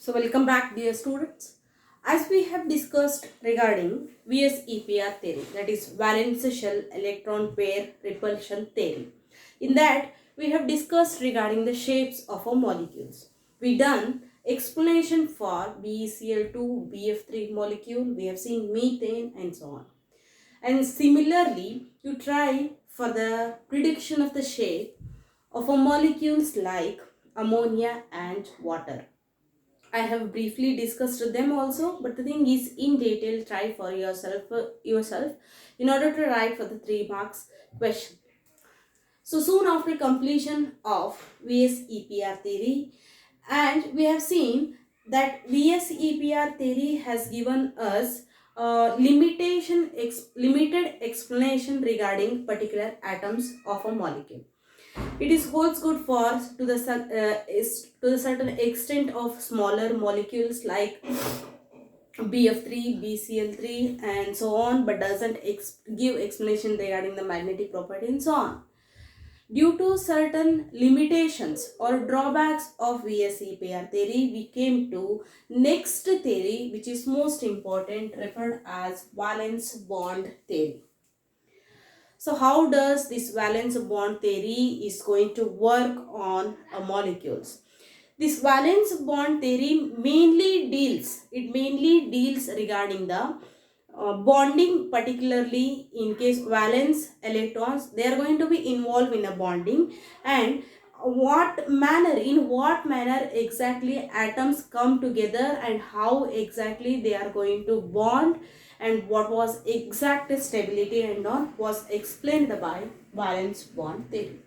So welcome back dear students. As we have discussed regarding VSEPR theory, that is valence shell electron pair repulsion theory. In that we have discussed regarding the shapes of our molecules. We done explanation for BeCl2, BF3 molecule, we have seen methane and so on. And similarly, you try for the prediction of the shape of a molecules like ammonia and water. I have briefly discussed them also, but the thing is, in detail, try for yourself in order to write for the 3 marks question. So soon after completion of VSEPR theory, and we have seen that VSEPR theory has given us limited explanation regarding particular atoms of a molecule. It is holds good for to the certain extent of smaller molecules like BF3, BCl3 and so on, but doesn't give explanation regarding the magnetic property and so on. Due to certain limitations or drawbacks of VSEPR theory, we came to next theory, which is most important, referred as valence bond theory. So how does this valence bond theory is going to work on molecules? This valence bond theory mainly deals regarding the bonding, particularly in case valence electrons, they are going to be involved in a bonding, and in what manner exactly atoms come together and how exactly they are going to bond, and what was exact stability and all was explained by valence bond theory.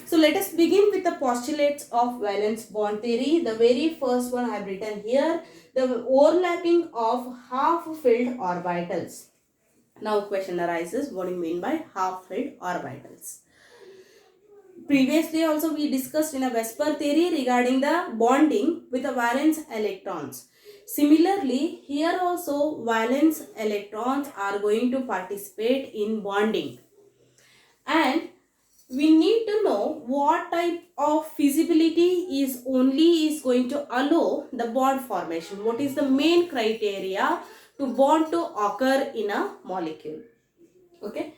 So let us begin with the postulates of valence bond theory. The very first one I have written here, the overlapping of half-filled orbitals. Now question arises, what do you mean by half-filled orbitals? Previously also we discussed in a VSEPR theory regarding the bonding with the valence electrons. Similarly, here also valence electrons are going to participate in bonding. And we need to know what type of feasibility is going to allow the bond formation. What is the main criteria to bond to occur in a molecule? Okay.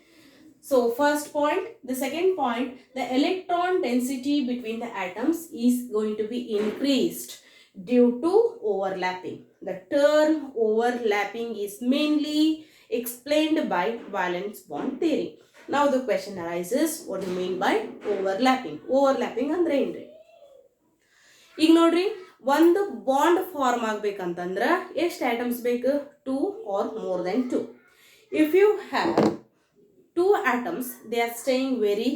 So first point. The second point, the electron density between the atoms is going to be increased due to overlapping. The term overlapping is mainly explained by valence bond theory. Now the question arises, what do you mean by overlapping? Overlapping ಅಂದ್ರೆ ಏನ್ರಿ? ಈಗ ನೋಡ್ರಿ, ಒಂದು bond form ಆಗಬೇಕಂತಂದ್ರ ಎಷ್ಟು atoms ಬೇಕು? 2 or more than 2. If you have 2 atoms, they are staying very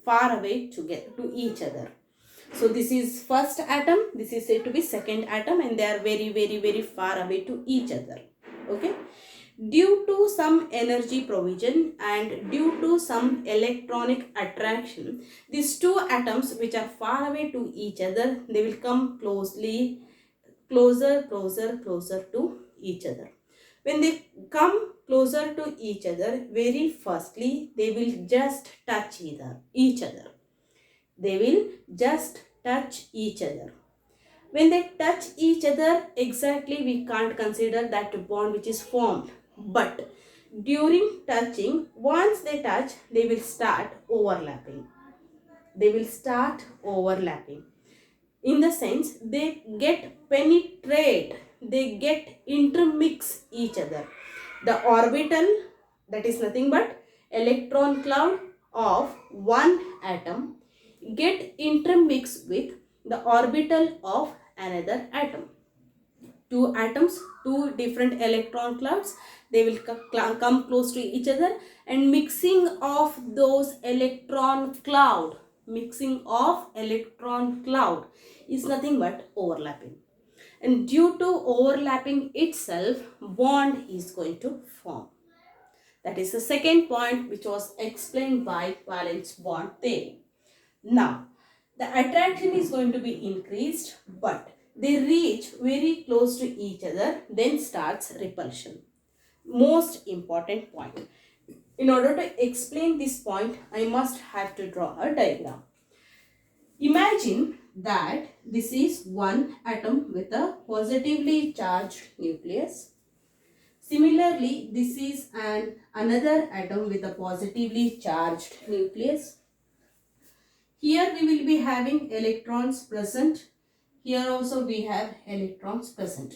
far away together to each other. So this is first atom, this is said to be second atom, and they are very far away to each other. Okay. Due to some energy provision and due to some electronic attraction, these 2 atoms which are far away to each other, they will come closer to each other. When they come closer to each other, very firstly they will just touch each other. They will just touch each other. When they touch each other, exactly we can't consider that bond which is formed. But during touching, once they touch, they will start overlapping. They will start overlapping. In the sense, they get penetrate, they get intermix each other. The orbital, that is nothing but electron cloud of one atom, get intermixed with the orbital of another atom. 2 atoms, 2 different electron clouds, they will come close to each other, and mixing of those electron cloud is nothing but overlapping. And due to overlapping itself, bond is going to form. That is the second point which was explained by valence bond theory. Now, the attraction is going to be increased, but they reach very close to each other, then starts repulsion. Most important point. In order to explain this point, I must have to draw a diagram. Imagine that this is one atom with a positively charged nucleus. Similarly, this is another atom with a positively charged nucleus. Here we will be having electrons present. Here also we have electrons present.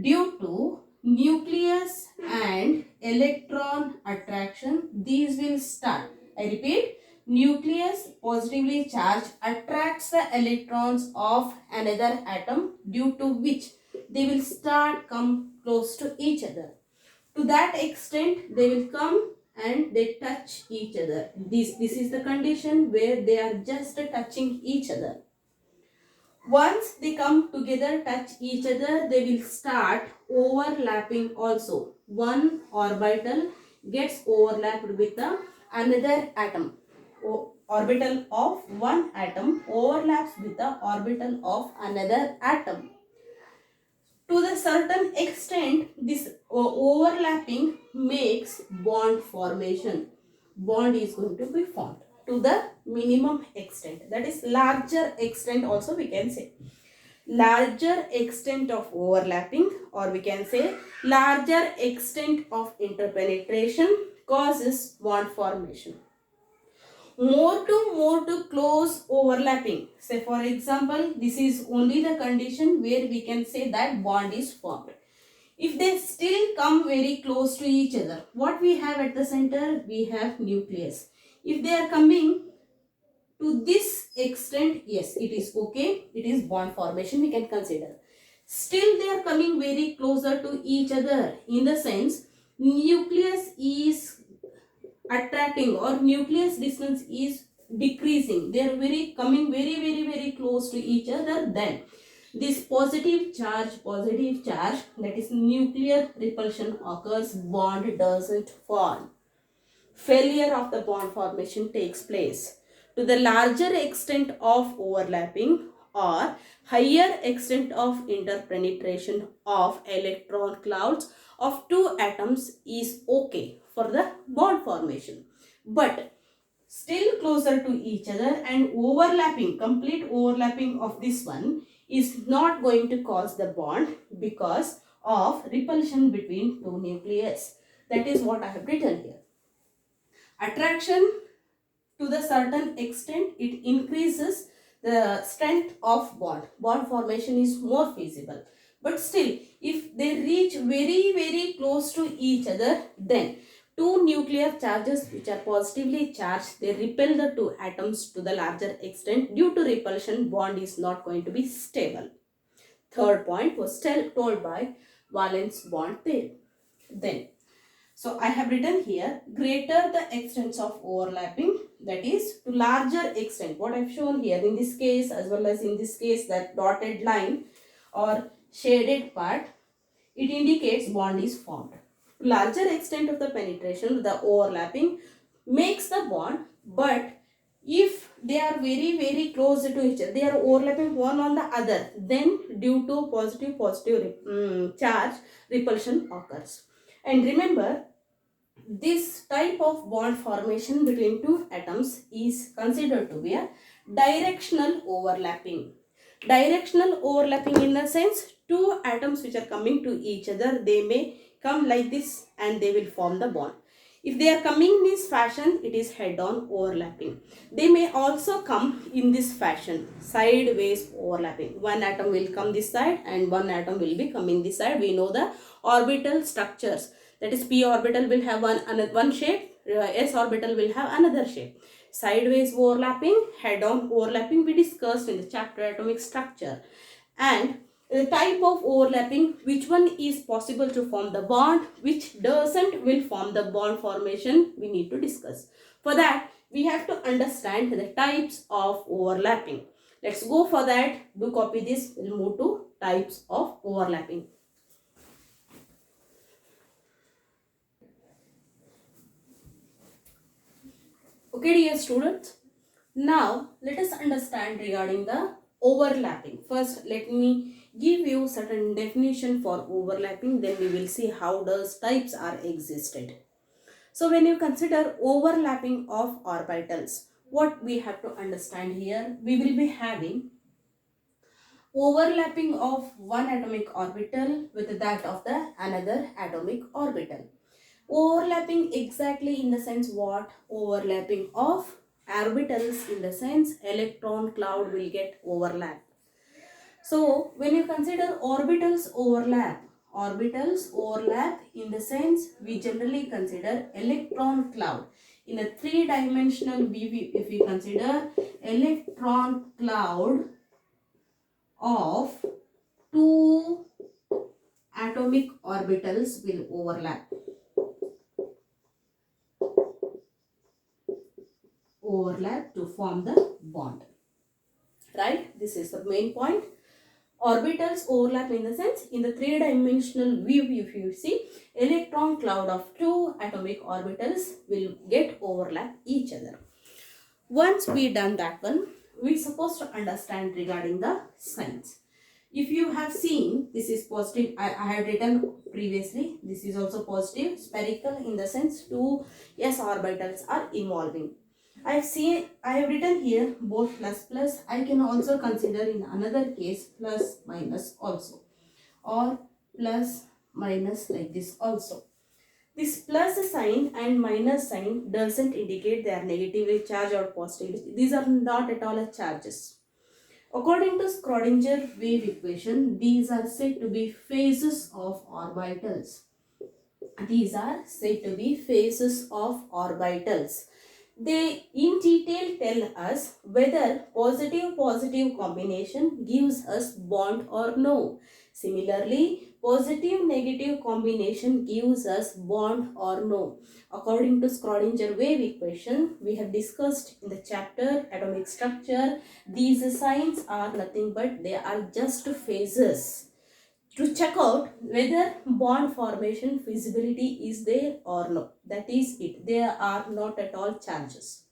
Due to nucleus and electron attraction, these will start. I repeat, nucleus positively charged attracts the electrons of another atom, due to which they will start come close to each other. To that extent, they will come and they touch each other. This is the condition where they are just touching each other. Once they come together, touch each other, they will start overlapping also. One orbital gets overlapped with the another atom. Orbital of one atom overlaps with the orbital of another atom. To the certain extent, this overlapping makes bond formation. Bond is going to be formed to the minimum extent. That is larger extent also we can say. Larger extent of overlapping, or we can say larger extent of interpenetration, causes bond formation. More to close overlapping. Say for example, this is only the condition where we can say that bond is formed. If they still come very close to each other, what we have at the center? We have nucleus. If they are coming to this extent, yes, it is okay. It is bond formation we can consider. Still they are coming very closer to each other, in the sense nucleus is attracting or nucleus distance is decreasing. They are coming very close to each other. Then this positive charge, that is nuclear repulsion occurs, bond doesn't form. Failure of the bond formation takes place. To the larger extent of overlapping or higher extent of interpenetration of electron clouds of two atoms is okay for the bond formation. But still closer to each other and overlapping, complete overlapping of this one is not going to cause the bond because of repulsion between two nucleus. That is what I have written here. Attraction, to the certain extent, it increases the strength of bond. Bond formation is more feasible. But still, if they reach very close to each other, then two nuclear charges which are positively charged, they repel the two atoms to the larger extent. Due to repulsion, bond is not going to be stable. Third point was told by valence bond theory. Then, so I have written here, greater the extent of overlapping, that is to larger extent. What I have shown here in this case as well as in this case, that dotted line or shaded part, it indicates bond is formed. Larger extent of the penetration, the overlapping makes the bond, but if they are very close to each other, they are overlapping one on the other, then due to positive charge, repulsion occurs. And remember, this type of bond formation between two atoms is considered to be a directional overlapping. Directional overlapping in the sense, two atoms which are coming to each other, they may come like this and they will form the bond. If they are coming in this fashion, it is head-on overlapping. They may also come in this fashion, sideways overlapping. One atom will come this side and one atom will be coming this side. We know the orbital structures. That is, p orbital will have one shape, s orbital will have another shape. Sideways overlapping, head-on overlapping we discussed in the chapter atomic structure. And the type of overlapping, which one is possible to form the bond, which doesn't will form the bond formation, we need to discuss. For that, we have to understand the types of overlapping. Let's go for that. Do copy this. We'll move to types of overlapping. Okay, dear students. Now, let us understand regarding the overlapping. First, let me give you certain definition for overlapping. Then we will see how those types are existed. So, when you consider overlapping of orbitals, What we have to understand here, we will be having overlapping of one atomic orbital with that of the another atomic orbital. Overlapping exactly in the sense what? Overlapping of orbitals in the sense electron cloud will get overlap. So when you consider orbitals overlap in the sense we generally consider electron cloud. In a three-dimensional view, if we consider electron cloud of two atomic orbitals will overlap to form the bond. Right? This is the main point. Orbitals overlap in the sense in the three-dimensional view, if you see, electron cloud of two atomic orbitals will get overlap each other. Once we done that one, we supposed to understand regarding the signs. If you have seen, this is positive, I had written previously, this is also positive, spherical in the sense two s orbitals are involving. I have written here both plus plus. I can also consider in another case plus minus also, or plus minus like this also. This plus sign and minus sign doesn't indicate they are negatively charged or positively. These are not at all charges. According to Schrodinger wave equation, these are said to be phases of orbitals. These are said to be phases of orbitals. They in detail tell us whether positive-positive combination gives us bond or no. Similarly, positive-negative combination gives us bond or no. According to Schrodinger wave equation, we have discussed in the chapter atomic structure, these signs are nothing but they are just phases to check out whether bond formation feasibility is there or no. That is it. They are not at all charges.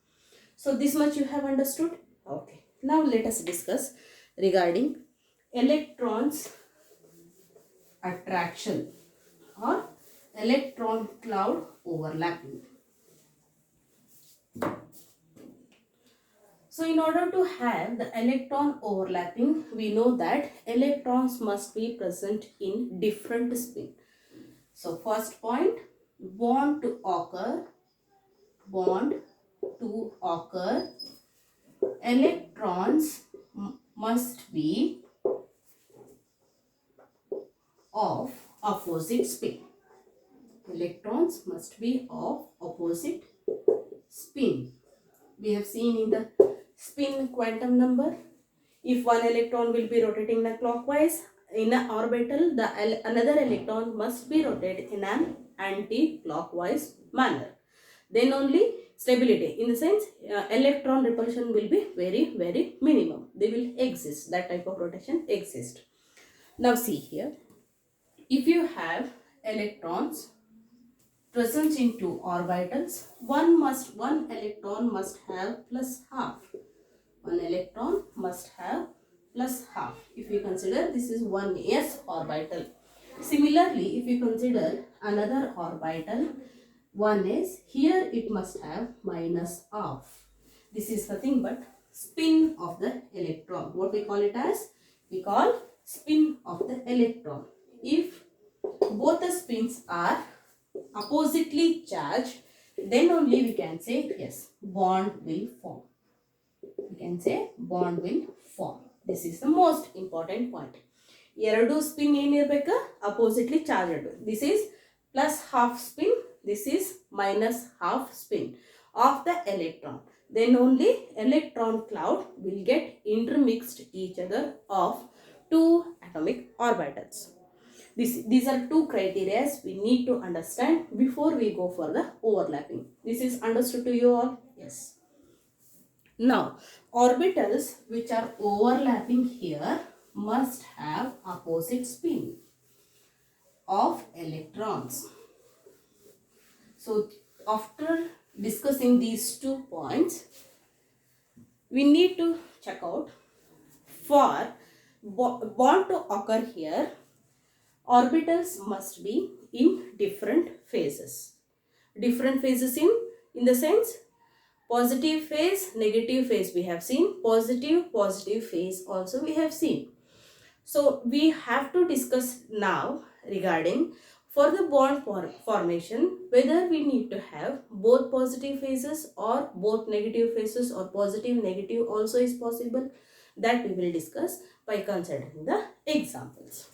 So this much you have understood? Okay. Now let us discuss regarding electrons attraction or electron cloud overlapping. So in order to have the electron overlapping, we know that electrons must be present in different spin. So first point, bond to occur, electrons must be of opposite spin. Electrons must be of opposite spin. We have seen in the spin quantum number, if one electron will be rotating in clockwise in an orbital, another electron must be rotated in an anti-clockwise manner. Then only stability, in the sense electron repulsion will be very minimum. They will exist, that type of rotation exists. Now see here, if you have electrons present in two orbitals, one electron must have plus half. One electron must have plus half. If we consider this is 1s orbital. Similarly, if we consider another orbital, 1s, here it must have minus half. This is nothing but spin of the electron. What we call it as? We call spin of the electron. If both the spins are oppositely charged, then only we can say yes, bond will form. We can say bond will form. This is the most important point. ಎರಡು spin ಏನಿರಬೇಕು oppositely charged. This is plus half spin, this is minus half spin of the electron. Then only electron cloud will get intermixed each other of two atomic orbitals. These are two criteria we need to understand before we go for the overlapping. This is understood to you all? Yes. Now, orbitals which are overlapping here must have opposite spin of electrons. So, after discussing these 2 points, we need to check out for bond to occur here, orbitals must be in different phases. Different phases in the sense Positive phase, negative phase we have seen. Positive phase also we have seen. So we have to discuss now regarding for the bond formation whether we need to have both positive phases or both negative phases, or positive negative also is possible. That we will discuss by considering the examples.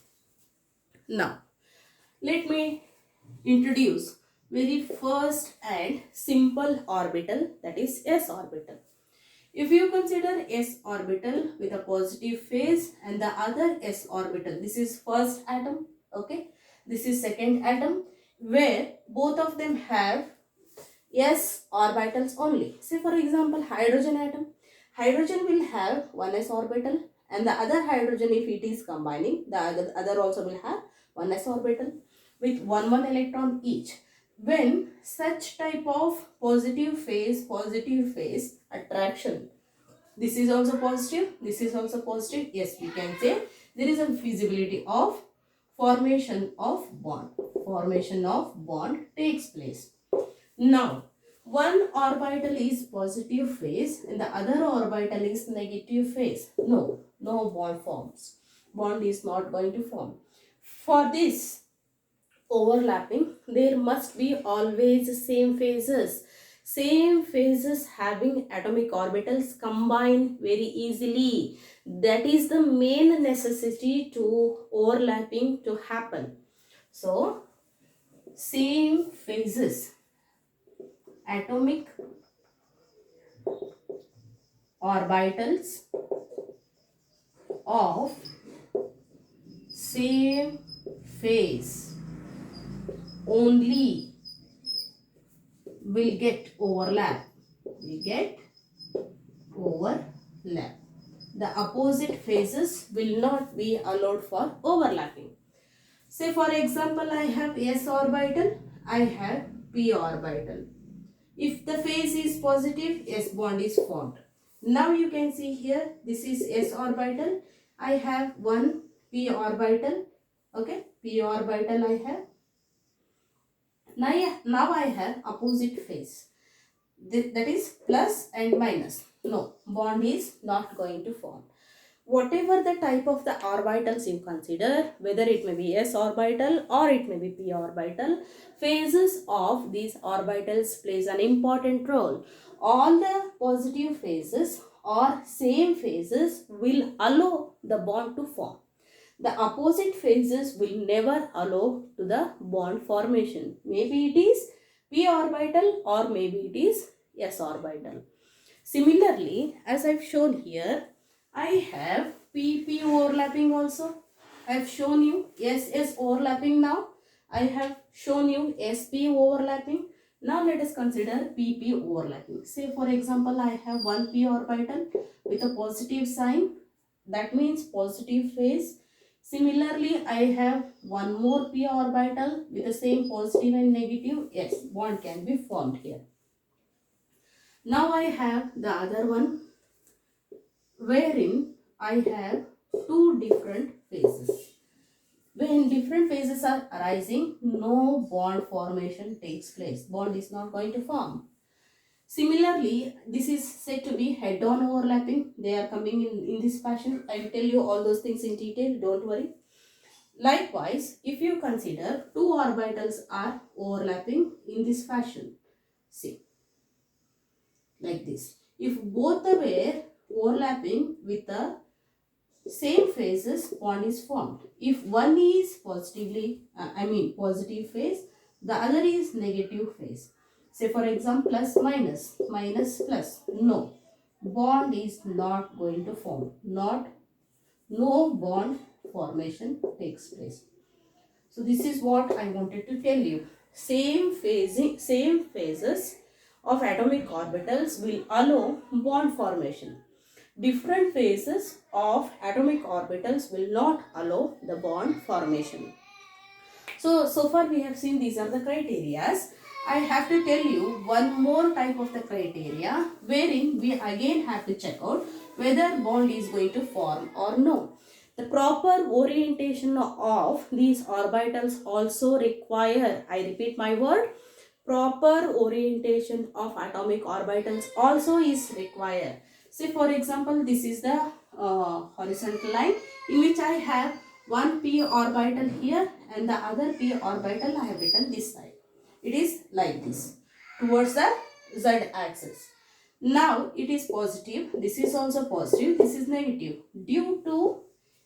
Now let me introduce very first and simple orbital, that is s orbital. If you consider s orbital with a positive phase and the other s orbital, this is first atom, okay, this is second atom, where both of them have s orbitals only. Say for example hydrogen atom, hydrogen will have one s orbital, and the other hydrogen, if it is combining, the other also will have one s orbital with one electron each. When such type of positive phase attraction, this is also positive, this is also positive, yes, we can say there is a feasibility of formation of bond. Formation of bond takes place. Now, one orbital is positive phase and the other orbital is negative phase. No bond forms. Bond is not going to form. For this overlapping, there must be always same phases. Same phases having atomic orbitals combine very easily. That is the main necessity to overlapping to happen. So, same phases, atomic orbitals of same phase only will get overlap. The opposite phases will not be allowed for overlapping. Say for example, I have s orbital, I have p orbital. If the phase is positive, s bond is formed. Now you can see here, this is s orbital, I have one p orbital, okay, p orbital I have. Now I have opposite phase, that is plus and minus. No, bond is not going to form. Whatever the type of the orbitals you consider, whether it may be s orbital or it may be p orbital, phases of these orbitals plays an important role. All the positive phases or same phases will allow the bond to form. The opposite phases will never allow to the bond formation. Maybe it is p orbital or maybe it is s orbital. Similarly, as I've shown here, I have PP overlapping also. I have shown you SS overlapping now. I have shown you SP overlapping. Now let us consider PP overlapping. Say for example, I have one p orbital with a positive sign. That means positive phase. Similarly, I have one more p orbital with the same positive and negative. Yes, bond can be formed here. Now I have the other one wherein I have two different phases. When different phases are arising, no bond formation takes place. Bond is not going to form. Similarly, this is said to be head-on overlapping. They are coming in this fashion. I will tell you all those things in detail, don't worry. Likewise, if you consider two orbitals are overlapping in this fashion, see, like this. If both were overlapping with the same phases, bond is formed. If one is positive phase, the other is negative phase. Say for example, plus minus, minus plus. No, bond is not going to form. No bond formation takes place. So this is what I wanted to tell you. Same phases of atomic orbitals will allow bond formation. Different phases of atomic orbitals will not allow the bond formation. So far we have seen these are the criterias. I have to tell you one more type of the criteria wherein we again have to check out whether bond is going to form or no. The proper orientation of these orbitals also require, I repeat my word, proper orientation of atomic orbitals also is required. Say for example, this is the horizontal line in which I have one p orbital here and the other p orbital I have written this side. It is like this towards the z axis. Now it is positive, this is also positive, this is negative. Due to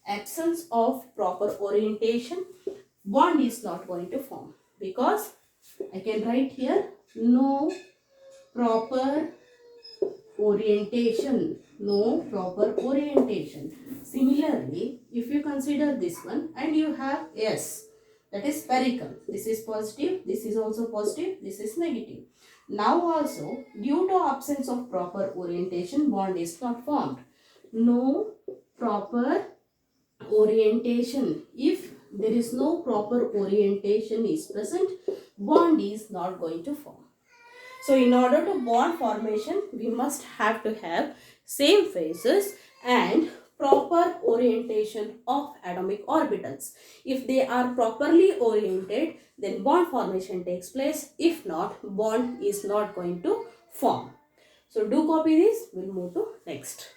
absence of proper orientation, bond is not going to form, because I can write here no proper orientation. No proper orientation. Similarly, if you consider this one and you have S, that is spherical. This is positive, this is also positive, this is negative. Now also, due to absence of proper orientation, bond is not formed. No proper orientation. If there is no proper orientation is present, bond is not going to form. So in order to bond formation, we must have to have same phases and proper orientation of atomic orbitals. If they are properly oriented, then bond formation takes place. If not, bond is not going to form. So do copy this. We'll move to next.